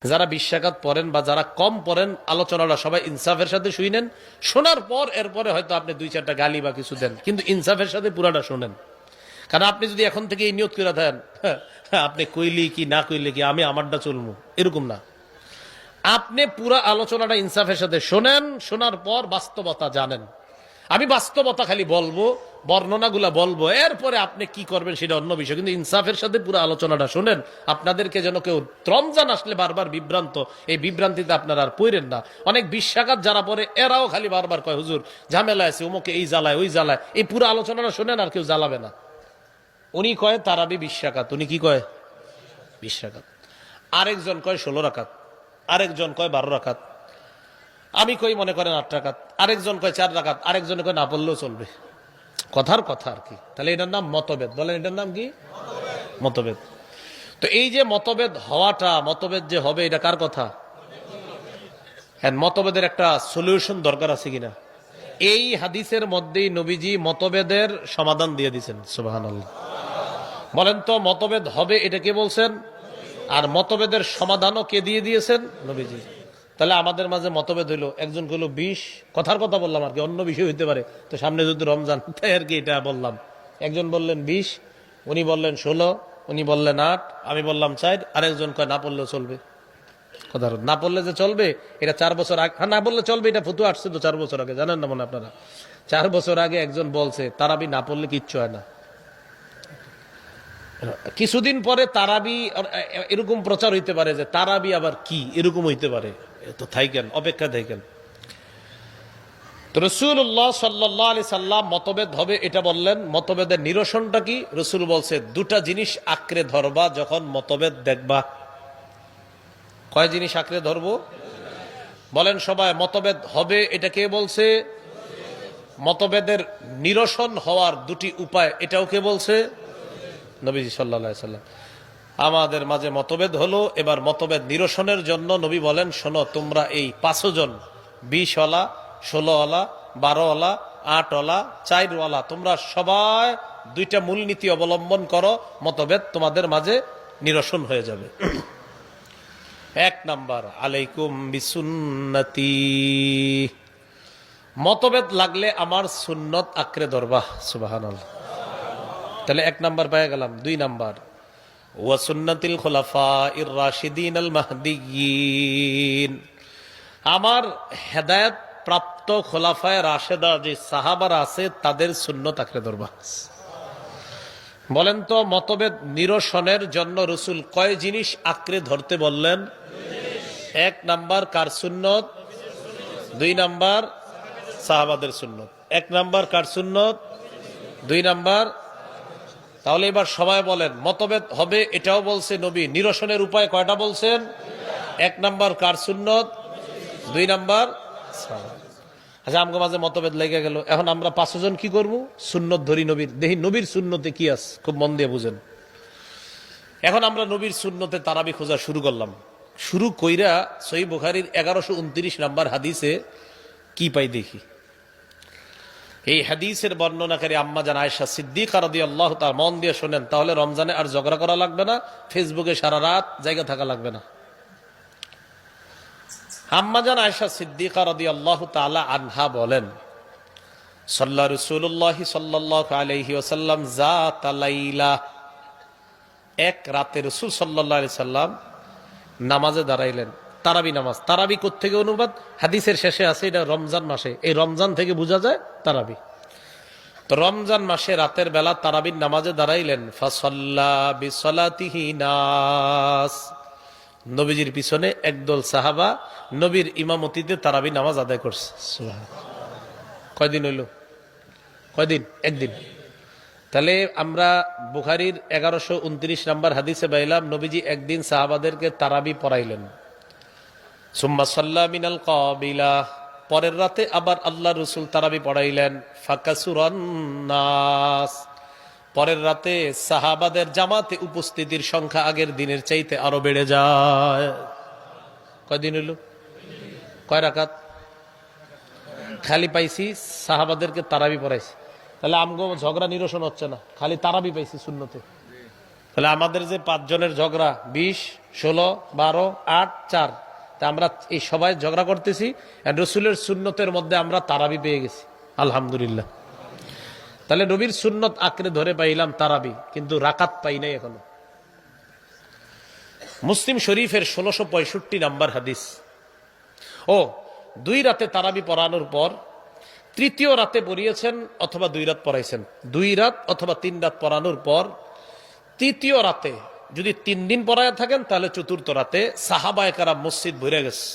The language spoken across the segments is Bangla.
যারা 20 রাকাত পড়েন বা যারা কম পড়েন আলোচনাটা সবাই ইনসাফের সাথে শুনেন। শোনার পর এরপরে হয়তো আপনি 2-4টা গালি বা কিছু দেন, কিন্তু ইনসাফের সাথে পুরাটা শোনেন। কারণ আপনি যদি এখন থেকে এই নিয়ত করে দেন আপনি কইলি কি না কইলে কি আমি আমারটা চলবো, এরকম না। আপনি পুরা আলোচনাটা ইনসাফের সাথে শোনেন, শোনার পর বাস্তবতা জানেন। আমি বাস্তবতা খালি বলবো, বর্ণনাগুলা বলবো, এরপরে আপনি কি করবেন সেটা অন্য বিষয়, কিন্তু ইনসাফের সাথে পুরো আলোচনাটা শোনেন। আপনাদেরকে যেন কেউ রমজান আসলে বারবার বিভ্রান্ত, এই বিভ্রান্তিতে আপনারা আর পড়েন না। অনেক 20 রাকাত যারা পড়ে এরাও খালি বারবার কয় হুজুর ঝামেলা আছে, ওমকে এই জ্বালায় ওই জ্বালায়। এই পুরো আলোচনাটা শোনেন, আর কেউ জ্বালাবে না। উনি কয় তারাবি 20 রাকাত, উনি কি কয় 20 রাকাত। আরেকজন কয় 16 রাকাত, আরেকজন কয় 12 রাকাত, আমি কই মনে করেন 8 রাকাত, আরেকজন কয় 4 রাকাত, আরেকজন কয় না পড়লেও চলবে। কথার কথা আর কি। তাহলে এটার নাম মতভেদ। বলেন এটার নাম কি? মতভেদ। তো এই যে মতভেদ হওয়াটা, মতভেদ যে হবে, এটা কার কথা? হ্যাঁ, মতভেদের একটা সলিউশন দরকার আছে কিনা? এই হাদিসের মধ্যেই নবীজি মতভেদের সমাধান দিয়ে দিয়েছেন। সুবহানাল্লাহ। বলেন তো মতভেদ হবে এটা কে বলছেন? আর মতভেদের সমাধানও কে দিয়ে দিয়েছেন? নবীজি। তাহলে আমাদের মাঝে মতভেদ হইলো, একজন কইলো 20, কথার কথা বললাম আর কি, অন্য বিষয় হইতে পারে, তো সামনে যদি রমজান, তাই আর কি এটা বললাম। একজন বললেন 20, উনি বললেন 16, উনি বললেন 8, আমি বললাম 4, আরেকজন কয় না পড়লেও চলবে। কথা না পড়লে যে চলবে এটা 4 বছর আগে, হ্যাঁ না বললে চলবে, এটা ফতুয়া আসছে তো 4 বছর আগে, জানেন না মনে আপনারা? 4 বছর আগে একজন বলছে তারাবি না পড়লে কিচ্ছু হয় না। কিছুদিন পরে তারাবি এরকম প্রচার হইতে পারে যে তারাবি আবার কি, এরকম হইতে পারে। তো থাইকেন, অপেক্ষা থাইকেন। তো রাসূলুল্লাহ সাল্লাল্লাহু আলাইহি সাল্লাম মতভেদ হবে এটা বললেন। মতভেদের নিরসনটা কি? রাসূল বলছে 2টা জিনিস আঁকড়ে ধরবা যখন মতভেদ দেখবা। কয় জিনিস আঁকড়ে ধরবো? বলেন সবাই, মতভেদ হবে এটা কে বলছে? মতভেদের নিরসন হওয়ার 2টি উপায়, এটাও কে বলছে? নবীজি সাল্লাল্লাহু আলাইহি সাল্লাম। আমাদের মাঝে মতভেদ হলো, এবার মতভেদ নিরসনের জন্য নবী বলেন শোনো, তোমরা এই 5 জন, 20 ওয়ালা, 16 ওয়ালা, 12 ওয়ালা, 8 ওয়ালা, 4 ওয়ালা, তোমরা সবাই 2টা মূলনীতি অবলম্বন করো, মতভেদ তোমাদের মাঝে নিরসন হয়ে যাবে। 1 নাম্বার, আলাইকুম বিসুন্নতি। মতভেদ লাগলে আমার সুন্নত আঁকড়ে ধরবা। সুবহানাল্লাহ। তাহলে 1 নাম্বার পেয়ে গেলাম। 2 নাম্বার, ওয়া সুন্নাতিল খুলাফাইর রাশিদিন আল মাহদিয়িন। আমার হেদায়েত প্রাপ্ত খোলাফায়ে রাশেদা যে সাহাবারা আছে তাদের সুন্নত আঁকড়ে ধরবা। বলেন তো মতভেদ নিরসনের জন্য রাসূল কয় জিনিস আঁকড়ে ধরতে বললেন? 1 নাম্বার কার সুন্নত? 2 নাম্বার সাহাবাদের সুন্নত। 1 নাম্বার কার সুন্নত? 2 নাম্বার। তাহলে এবার সবাই বলেন মতভেদ হবে এটাও বলছে নবী, নিরসনের উপায় কয়টা বলছেন? 1 নাম্বার কার সুন্নত, 2 নাম্বার সাহাবা। আচ্ছা, আমগো মাঝে মতভেদ লেগে গেল, এখন আমরা 5 জন কি করব? সুন্নত ধরি নবীর, দেখি নবীর সুন্নতে কি আছে, খুব মন দিয়ে বুঝেন। এখন আমরা নবীর সুন্নতে তারাবি খোঁজা শুরু করলাম। শুরু কইরা সহিহ বুখারীর 1129 নাম্বার হাদিসে কি পাই দেখি। এই হাদিসের বর্ণনাকারী আম্মা জান আয়েশা সিদ্দিকা রাদিয়াল্লাহু তাআলা, মন দিয়ে শুনেন, তাহলে রমজানে আর ঝগড়া করা লাগবে না, ফেসবুকে সারা রাত জায়গা থাকা লাগবে না। আম্মা জান আয়েশা সিদ্দিকা রাদিয়াল্লাহু তাআলা আনহা বলেন, সাল্লা রাসূলুল্লাহি সাল্লাল্লাহু আলাইহি ওয়াসাল্লাম যাতা লাইলা, এক রাতে রাসূল সাল্লাল্লাহু আলাইহি সাল্লাম নামাজে দাঁড়াইলেন। তারাবি নামাজ। তারাবি কোত্থেকে অনুবাদ? হাদিসের শেষে আছে এটা রমজান মাসে, এই রমজান থেকে বোঝা যায় তারাবি। তো রমজান মাসে রাতের বেলা তারাবির নামাজে দাঁড়াইলেন। ফাসাল্লা বিসলাতিহি নাস, নবীজির পিছনে একদল সাহাবা নবীর ইমামতিতে তারাবি নামাজ আদায় করছে। কয়দিন হইল? কয়দিন? একদিন। তাহলে আমরা বুখারীর 1129 নাম্বার হাদিসে পাইলাম নবীজি একদিন সাহাবাদেরকে তারাবি পড়াইলেন। সুম্মা সাল্লা মিনাল কাবিলা, পরের রাতে আবার আল্লাহ রসুল তারাবি পড়াইলেন। ফাকাসুরান নাস, পরের রাতে সাহাবাদের জামাতে উপস্থিতির সংখ্যা আগের দিনের চাইতে আরো বেড়ে যায়। কয়দিন হইল? কয় রাকাত? খালি পাইছি সাহাবাদেরকে তারাবি পড়াইছি, তাহলে আমগো ঝগড়া নিরসন হচ্ছে না, খালি তারাবি পাইছি সুন্নতে। তাহলে আমাদের যে 5 জনের ঝগড়া 20, 16, 12, 8, 4, তা আমরা এই সবাই ঝগড়া করতেছি, রসুলের সুন্নতের মধ্যে আমরা তারাবি পেয়ে গেছি, আলহামদুলিল্লাহ। তাহলে নবীর সুন্নত আঁকড়ে ধরে পাইলাম তারাবি, কিন্তু রাকাত পাই নাই এখনো। মুসলিম শরীফের 1665 নাম্বার হাদিস। 2 রাতে তারাবি পড়ানোর পর 3য় রাতে পড়িয়েছেন অথবা 2 রাত পড়াইছেন, 2 রাত অথবা 3 রাত পড়ানোর পর 3য় রাতে যদি 3 দিন পড়ায় থাকেন, তাহলে 4র্থ রাতে সাহাবায়ে কেরাম মসজিদ ভরে গেছে,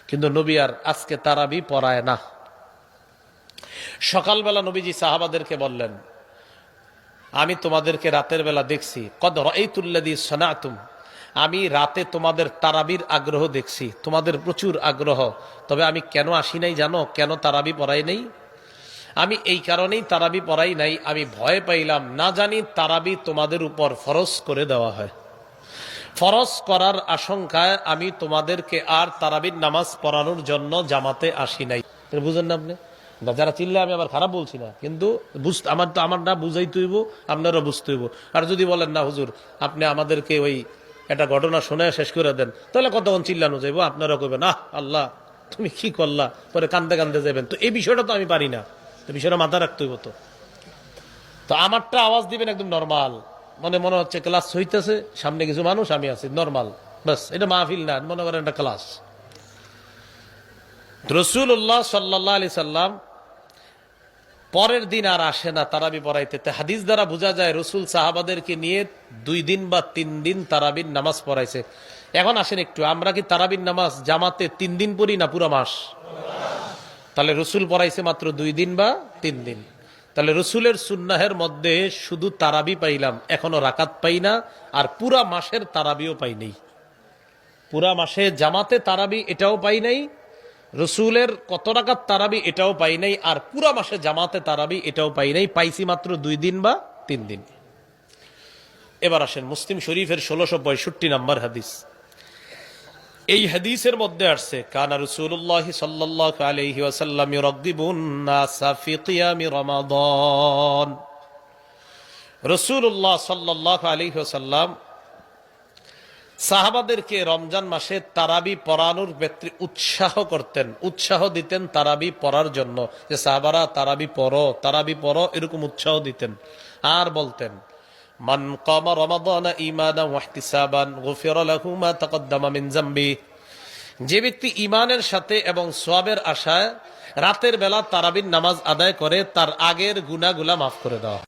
কিন্তু নবী আর আজকে তারাবি পড়ায় না। সকালবেলা নবীজি সাহাবাদেরকে বললেন, আমি তোমাদেরকে রাতের বেলা দেখছি, কদ রাআইতুল্লাযী সানাতুম, আমি রাতে তোমাদের তারাবির আগ্রহ দেখছি, তোমাদের প্রচুর আগ্রহ, তবে আমি কেন আসি নাই জানো? কেন তারাবি পড়াই নাই? আমি এই কারণেই তারাবি পড়াই নাই, আমি ভয় পাইলাম না জানি তারাবি তোমাদের উপর ফরজ করে দেওয়া হয়। ফরজ করার আশঙ্কায় আমি তোমাদেরকে আর তারাবির নামাজ পড়ানোর জন্য জামাতে আসি নাই। বুঝেন না আপনি? যারা চিল্লে আমি আবার খারাপ বলছি না, কিন্তু আমার না বুঝাইতে হইব, আপনারও বুঝতে হইব। আর যদি বলেন না হুজুর আপনি আমাদেরকে ওই একটা ঘটনা শুনে শেষ করে দেন, তাহলে কতক্ষণ চিল্লানো যাইব, আপনারা কইবেন না আল্লাহ তুমি কি করলা, পরে কান্দে কান্দে যাবেন। তো এই বিষয়টা তো আমি পারি না, তো বিষয়টা মাথা রাখতে হইব। তো আমারটা আওয়াজ দিবেন একদম নর্মাল, মনে হচ্ছে ক্লাস হইতেছে, সামনে কিছু মানুষ, আমি আছি, নর্মাল, বাস। এটা মাহফিল না, মনে করেন একটা ক্লাস। রাসূলুল্লাহ সাল্লাল্লাহু আলাইহি সাল্লাম পরের দিন আর আসে না তারাবি পড়াইতে। হাদিস দ্বারা বোঝা যায় রসুল সাহাবাদেরকে নিয়ে 2 দিন বা 3 দিন তারাবির নামাজ পড়াইছে। এখন আসেন একটু, আমরা কি তারাবির নামাজ জামাতে 3 দিন পড়ি না পুরো মাস? তাহলে রসুল পড়াইছে মাত্র 2 দিন বা 3 দিন। তাহলে রসুলের সুন্নাহের মধ্যে শুধু তারাবি পাইলাম, এখনো রাকাত পাই না, আর পুরা মাসের তারাবিও পাই নাই। পুরা মাসে জামাতে তারাবি এটাও পাই নাই, রসুলের কত রাকাত তারাবি এটাও পাই নাই, আর পুরা মাসে জামাতে তারাবি এটাও পাই নাই, পাইছি মাত্র 2 দিন বা 3 দিন। এবার আসেন মুসলিম শরীফের 1665 নাম্বার হাদিস। এই হাদিসের মধ্যে আসছে, কানা রাসূলুল্লাহ সাল্লাল্লাহু আলাইহি ওয়াসাল্লাম ইউরাগিবুন নাসা ফি কিয়ামি রমাদান। রাসূলুল্লাহ সাল্লাল্লাহু আলাইহি ওয়াসাল্লাম সাহাবাদেরকে রমজান মাসে তারাবি পড়ানোর ক্ষেত্রে উৎসাহ দিতেন তারাবি পড়ার জন্য, যে সাহাবারা তারাবি পড়ো, এরকম উৎসাহ দিতেন। আর বলতেন, মান কামা রমাদান ঈমানান ওয়া ইহতিসাবান গুফিরা লাহু মা তাকদ্দামা মিন যামবি, যে ব্যক্তি ঈমানের সাথে এবং সওয়াবের আশায় রাতের বেলা তারাবির নামাজ আদায় করে, তার আগের গুনাহগুলো মাফ করে দেওয়া।